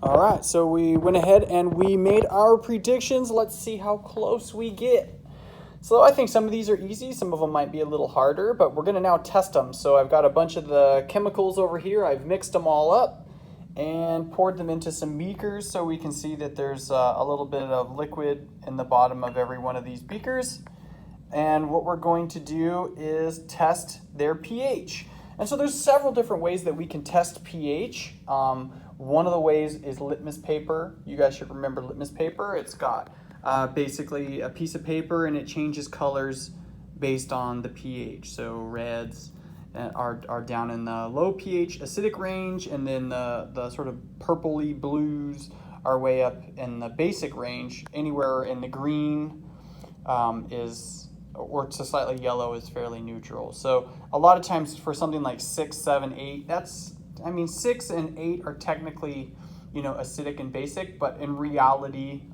All right, so we went ahead and we made our predictions. Let's see how close we get. So I think some of these are easy, some of them might be a little harder, but we're gonna now test them. So I've got a bunch of the chemicals over here. I've mixed them all up and poured them into some beakers so we can see that there's a little bit of liquid in the bottom of every one of these beakers. And what we're going to do is test their pH. And so there's several different ways that we can test pH. One of the ways is litmus paper. You guys should remember litmus paper. It's got basically a piece of paper and it changes colors based on the pH. So reds are down in the low pH acidic range, and then the sort of purpley blues are way up in the basic range. Anywhere in the green or to slightly yellow is fairly neutral. So a lot of times for something like 6, 7, 8, 6 and 8 are technically, acidic and basic, but in reality,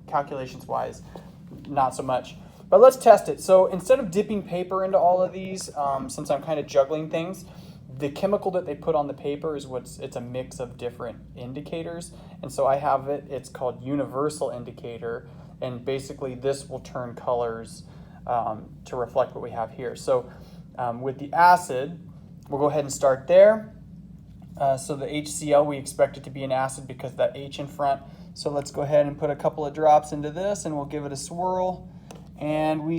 calculations wise, not so much. But let's test it. So instead of dipping paper into all of these, since I'm kind of juggling things, the chemical that they put on the paper is it's a mix of different indicators. And so I have it's called universal indicator. And basically this will turn colors to reflect what we have here. So with the acid, we'll go ahead and start there. So the HCl, we expect it to be an acid because of that H in front. So let's go ahead and put a couple of drops into this and we'll give it a swirl. And we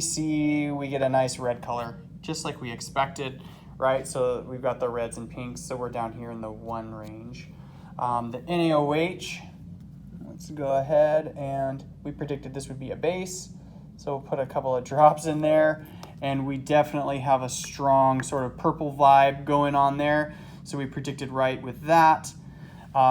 get a nice red color, just like we expected, right? So we've got the reds and pinks, so we're down here in the 1 range. The NaOH, let's go ahead, and we predicted this would be a base. So we'll put a couple of drops in there, and we definitely have a strong sort of purple vibe going on there. So we predicted right with that.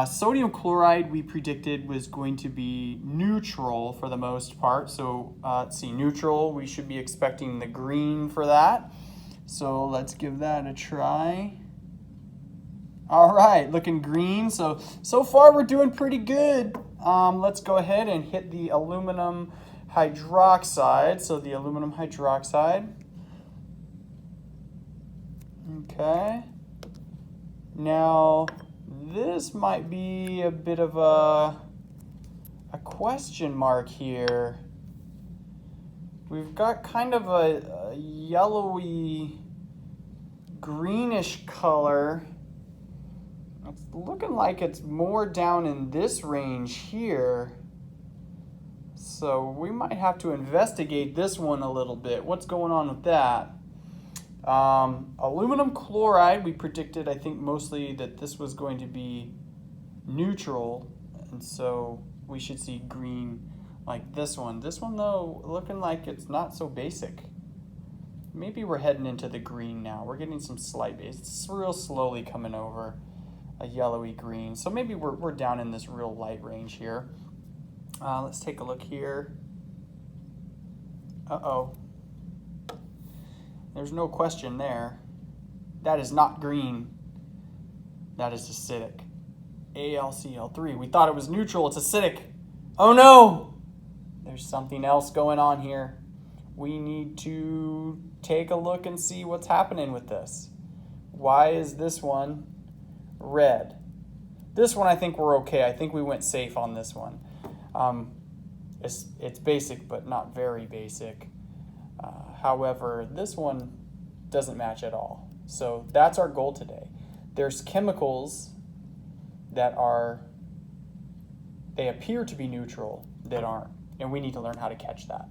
Sodium chloride we predicted was going to be neutral for the most part. So let's see, neutral, we should be expecting the green for that. So let's give that a try. All right, looking green. So far we're doing pretty good. Let's go ahead and hit the aluminum hydroxide. So the aluminum hydroxide. Okay. Now, this might be a bit of a question mark here. We've got kind of a yellowy greenish color. It's looking like it's more down in this range here. So we might have to investigate this one a little bit. What's going on with that? Aluminum chloride, we predicted, I think, mostly that this was going to be neutral, and so we should see green like this one. This one, though, looking like it's not so basic. Maybe we're heading into the green now. We're getting some slight base. It's real slowly coming over a yellowy green. So maybe we're down in this real light range here. Let's take a look here. Uh-oh. There's no question there. That is not green. That is acidic. AlCl3. We thought it was neutral. It's acidic. Oh no! There's something else going on here. We need to take a look and see what's happening with this. Why is this one red? This one I think we're okay. I think we went safe on this one. It's basic, but not very basic. However, this one doesn't match at all. So that's our goal today. There's chemicals that they appear to be neutral that aren't, and we need to learn how to catch that.